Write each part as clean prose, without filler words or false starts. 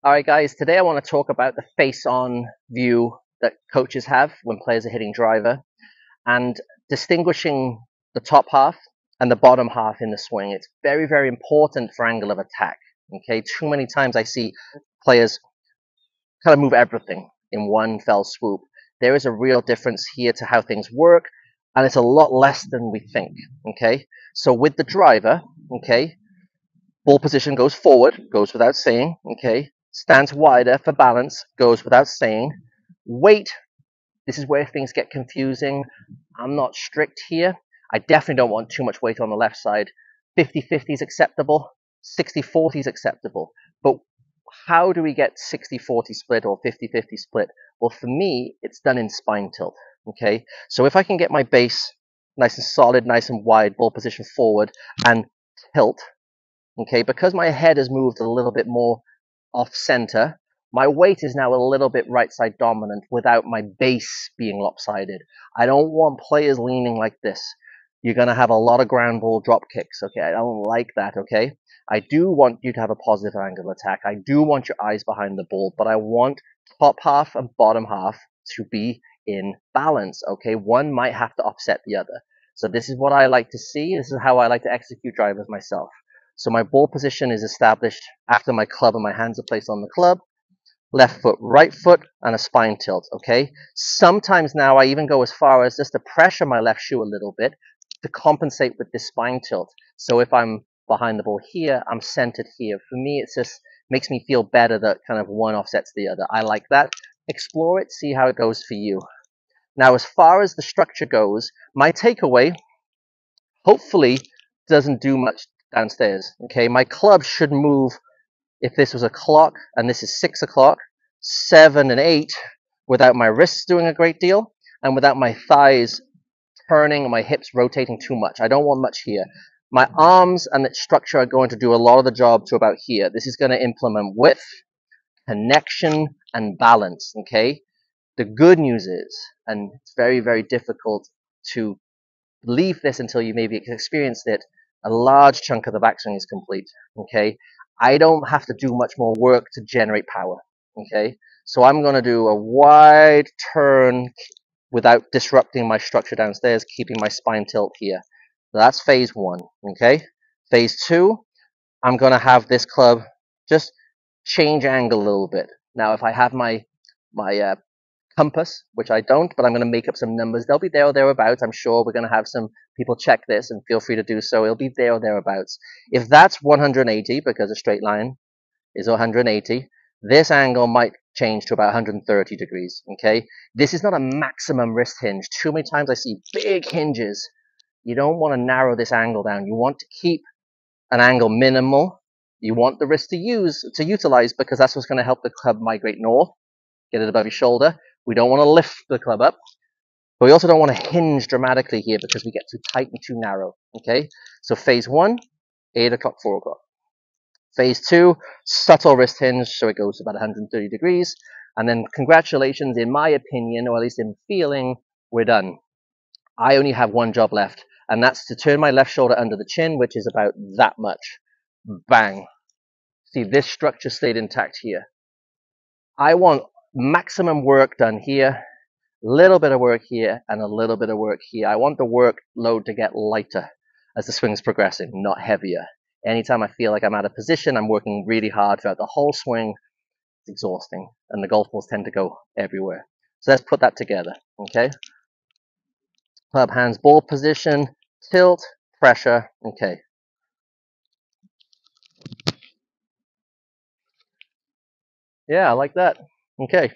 All right, guys, today I want to talk about the face-on view that coaches have when players are hitting driver and distinguishing the top half and the bottom half in the swing. It's very, very important for angle of attack. Okay, too many times I see players kind of move everything in one fell swoop. There is a real difference here to how things work, and it's a lot less than we think. Okay, so with the driver, okay, ball position goes forward, goes without saying, okay? Stands wider for balance, goes without saying. Weight, this is where things get confusing. I'm not strict here. I definitely don't want too much weight on the left side. 50-50 is acceptable. 60-40 is acceptable. But how do we get 60-40 split or 50-50 split? Well, for me, it's done in spine tilt, okay? So if I can get my base nice and solid, nice and wide, ball position forward, and tilt, okay, because my head has moved a little bit more off center, my weight is now a little bit right side dominant without my base being lopsided. I don't want players leaning like this. You're going to have a lot of ground ball drop kicks, okay? I don't like that, okay? I do want you to have a positive angle of attack. I do want your eyes behind the ball, but I want top half and bottom half to be in balance, okay? One might have to offset the other. So this is what I like to see. This is how I like to execute drivers myself. So my ball position is established after my club and my hands are placed on the club. Left foot, right foot, and a spine tilt, okay? Sometimes now I even go as far as just to pressure my left shoe a little bit to compensate with this spine tilt. So if I'm behind the ball here, I'm centered here. For me, it just makes me feel better that kind of one offsets the other. I like that. Explore it, see how it goes for you. Now, as far as the structure goes, my takeaway hopefully doesn't do much downstairs. Okay, my club should move if this was a clock and this is 6 o'clock, 7 and 8, without my wrists doing a great deal and without my thighs turning and my hips rotating too much. I don't want much here. My arms and its structure are going to do a lot of the job to about here. This is going to implement width, connection, and balance. Okay. The good news is, and it's very, very difficult to believe this until you maybe experienced it, a large chunk of the backswing is complete, okay? I don't have to do much more work to generate power, okay? So I'm going to do a wide turn without disrupting my structure downstairs, keeping my spine tilt here. So that's phase one, okay? Phase two, I'm going to have this club just change angle a little bit. Now, if I have my compass, which I don't, but I'm going to make up some numbers. They'll be there or thereabouts. I'm sure we're going to have some people check this, and feel free to do so. It'll be there or thereabouts. If that's 180, because a straight line is 180, this angle might change to about 130 degrees, okay? This is not a maximum wrist hinge. Too many times I see big hinges. You don't want to narrow this angle down. You want to keep an angle minimal. You want the wrist to utilize, because that's what's going to help the club migrate north, get it above your shoulder. We don't want to lift the club up, but we also don't want to hinge dramatically here because we get too tight and too narrow, okay? So phase one, 8 o'clock, 4 o'clock. Phase two, subtle wrist hinge, so it goes about 130 degrees. And then congratulations, in my opinion, or at least in feeling, we're done. I only have one job left, and that's to turn my left shoulder under the chin, which is about that much. Bang. See, this structure stayed intact here. I want maximum work done here, little bit of work here, and a little bit of work here. I want the workload to get lighter as the swing's progressing, not heavier. Anytime I feel like I'm out of position, I'm working really hard throughout the whole swing. It's exhausting, and the golf balls tend to go everywhere. So let's put that together, okay? Club hands, ball position, tilt, pressure, okay. Yeah, I like that. Okay.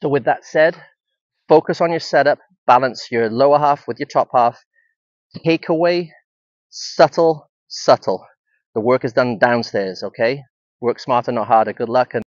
So with that said, focus on your setup, balance your lower half with your top half, takeaway, subtle, subtle. The work is done downstairs, okay? Work smarter, not harder. Good luck. And